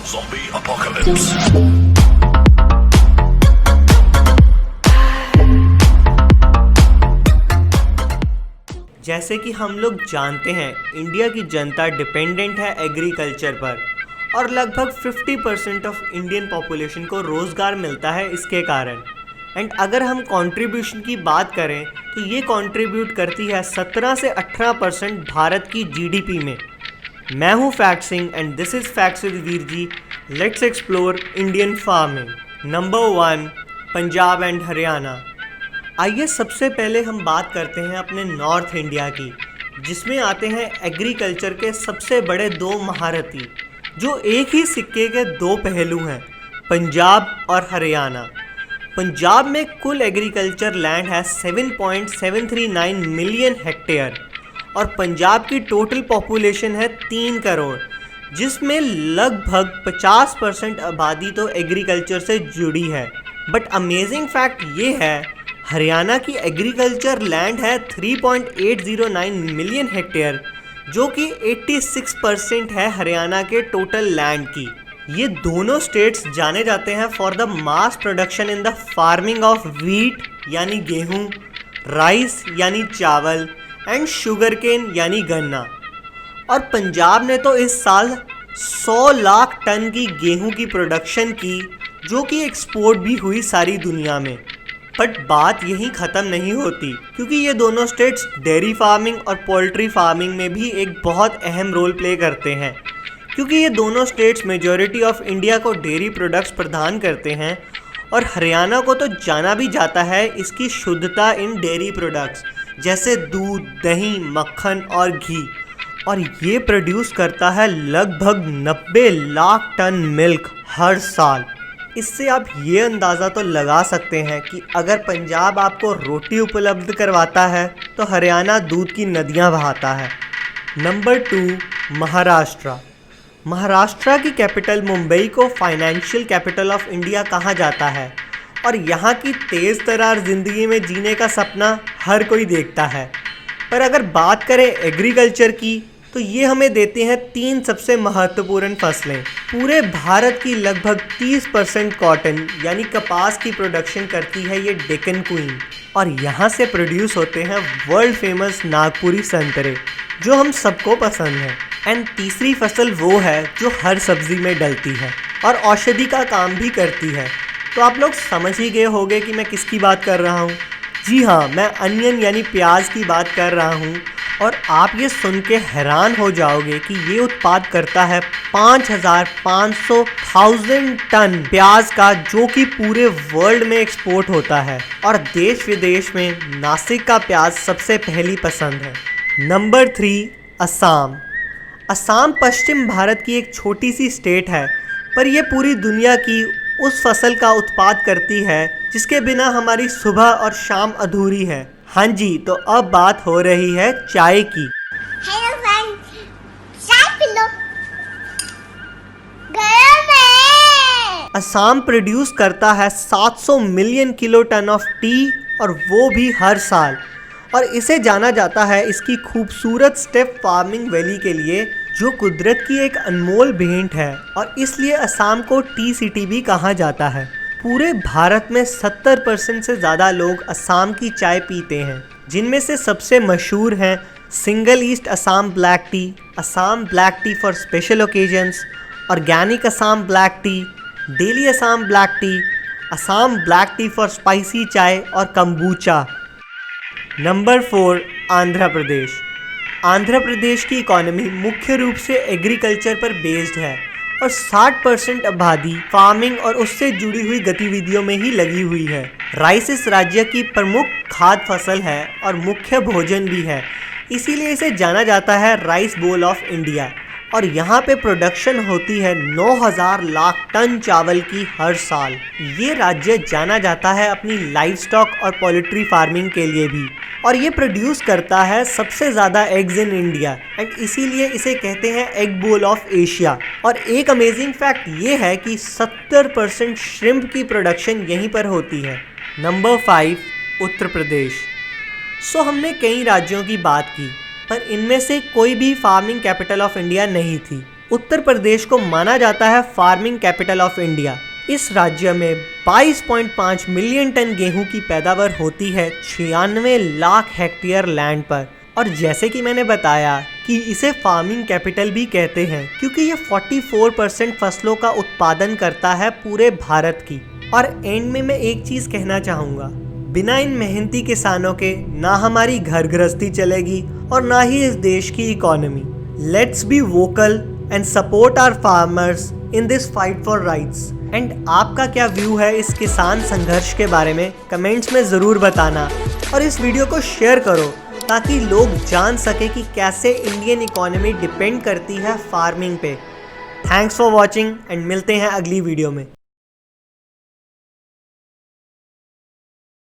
Zombie apocalypse. जैसे कि हम लोग जानते हैं, इंडिया की जनता डिपेंडेंट है एग्रीकल्चर पर और लगभग 50% ऑफ इंडियन पॉपुलेशन को रोज़गार मिलता है इसके कारण। एंड अगर हम कंट्रीब्यूशन की बात करें तो ये कंट्रीब्यूट करती है 17 से 18% भारत की जीडीपी में। मैं हूँ fact Singh and this is facts with Veer ji. Let's explore Indian farming. Number 1, Punjab and Haryana. आइए सबसे पहले हम बात करते हैं अपने नॉर्थ इंडिया की, जिसमें आते हैं एग्रीकल्चर के सबसे बड़े दो महारथी, जो एक ही सिक्के के दो पहलू हैं, पंजाब और हरियाणा। पंजाब में कुल एग्रीकल्चर लैंड है 7.739 मिलियन हेक्टेयर और पंजाब की टोटल पॉपुलेशन है 3 करोड़, जिसमें लगभग 50% आबादी तो एग्रीकल्चर से जुड़ी है। बट अमेजिंग फैक्ट ये है, हरियाणा की एग्रीकल्चर लैंड है 3.809 मिलियन हेक्टेयर, जो कि 86% है हरियाणा के टोटल लैंड की। ये दोनों स्टेट्स जाने जाते हैं for the mass production in the farming of wheat यानी गेहूं, राइस यानी चावल एंड शुगर केन यानी गन्ना। और पंजाब ने तो इस साल 100 लाख टन की गेहूं की प्रोडक्शन की, जो कि एक्सपोर्ट भी हुई सारी दुनिया में। बट बात यहीं ख़त्म नहीं होती, क्योंकि ये दोनों स्टेट्स डेयरी फार्मिंग और पोल्ट्री फार्मिंग में भी एक बहुत अहम रोल प्ले करते हैं, क्योंकि ये दोनों स्टेट्स मेजॉरिटी ऑफ इंडिया को डेयरी प्रोडक्ट्स प्रदान करते हैं। और हरियाणा को तो जाना भी जाता है इसकी शुद्धता इन डेयरी प्रोडक्ट्स जैसे दूध, दही, मक्खन और घी, और ये प्रोड्यूस करता है लगभग 90 लाख टन मिल्क हर साल। इससे आप ये अंदाज़ा तो लगा सकते हैं कि अगर पंजाब आपको रोटी उपलब्ध करवाता है तो हरियाणा दूध की नदियाँ बहाता है। नंबर 2, महाराष्ट्र। महाराष्ट्र की कैपिटल मुंबई को फाइनेंशियल कैपिटल ऑफ इंडिया कहा जाता है और यहाँ की तेज़ तरार ज़िंदगी में जीने का सपना हर कोई देखता है। पर अगर बात करें एग्रीकल्चर की तो ये हमें देते हैं 3 सबसे महत्वपूर्ण फसलें। पूरे भारत की लगभग 30% कॉटन यानी कपास की प्रोडक्शन करती है ये डेक्कन क्वीन, और यहाँ से प्रोड्यूस होते हैं वर्ल्ड फेमस नागपुरी संतरे, जो हम सबको पसंद है। एंड तीसरी फसल वो है जो हर सब्जी में डलती है और औषधि का काम भी करती है। तो आप लोग समझ ही गए होंगे कि मैं किसकी बात कर रहा हूँ। जी हाँ, मैं अनियन यानी प्याज की बात कर रहा हूँ। और आप ये सुन के हैरान हो जाओगे कि ये उत्पाद करता है 5,500 टन प्याज का, जो कि पूरे वर्ल्ड में एक्सपोर्ट होता है और देश विदेश में नासिक का प्याज सबसे पहली पसंद है। नंबर 3, असम। असम पश्चिम भारत की एक छोटी सी स्टेट है, पर यह पूरी दुनिया की उस फसल का उत्पाद करती है जिसके बिना हमारी सुबह और शाम अधूरी है। हाँ जी, तो अब बात हो रही है चाय की। हेलो फ्रेंड्स, चाय पी लो, गरम है। असम प्रोड्यूस करता है 700 million kilo ton of tea, और वो भी हर साल। और इसे जाना जाता है इसकी खूबसूरत स्टेप फार्मिंग वैली के लिए, जो कुदरत की एक अनमोल भेंट है, और इसलिए असम को टी सिटी भी कहा जाता है। पूरे भारत में 70% से ज़्यादा लोग असम की चाय पीते हैं, जिनमें से सबसे मशहूर हैं single east Assam black T, Assam black T for special occasions, organic Assam black T, daily Assam black T, Assam black T for spicy चाय और कंबूचा। नंबर 4, आंध्र प्रदेश। आंध्र प्रदेश की इकॉनमी मुख्य रूप से एग्रीकल्चर पर बेस्ड है और 60% आबादी फार्मिंग और उससे जुड़ी हुई गतिविधियों में ही लगी हुई है। राइस इस राज्य की प्रमुख खाद्य फसल है और मुख्य भोजन भी है, इसीलिए इसे जाना जाता है राइस बोल ऑफ इंडिया। और यहाँ पे प्रोडक्शन होती है 9,000 लाख टन चावल की हर साल। ये राज्य जाना जाता है अपनी लाइव स्टॉक और पोल्ट्री फार्मिंग के लिए भी, और ये प्रोड्यूस करता है सबसे ज़्यादा एग्स इन इंडिया, एंड इसीलिए इसे कहते हैं एग बोल ऑफ एशिया। और एक अमेजिंग फैक्ट ये है कि 70% श्रिम्प की प्रोडक्शन यहीं पर होती है। नंबर 5, उत्तर प्रदेश। हमने कई राज्यों की बात की, पर इनमें से कोई भी फार्मिंग कैपिटल ऑफ इंडिया नहीं थी। उत्तर प्रदेश को माना जाता है फार्मिंग कैपिटल ऑफ इंडिया। इस राज्य में 22.5 मिलियन टन गेहूं की पैदावार होती है 96 लाख हेक्टेयर लैंड पर। और जैसे कि मैंने बताया कि इसे फार्मिंग कैपिटल भी कहते हैं क्योंकि ये 44% फसलों का उत्पादन करता है पूरे भारत की। और एंड में मैं एक चीज कहना चाहूँगा, बिना इन मेहनती किसानों के ना हमारी घर गृहस्थी चलेगी और ना ही इस देश की economy. Let's be vocal and support our farmers in this fight for rights. And आपका क्या व्यू है इस किसान संघर्ष के बारे में कमेंट्स में ज़रूर बताना और इस वीडियो को शेयर करो ताकि लोग जान सके कि कैसे इंडियन इकोनॉमी डिपेंड करती है फार्मिंग पे। थैंक्स फॉर वॉचिंग एंड मिलते हैं अगली वीडियो में।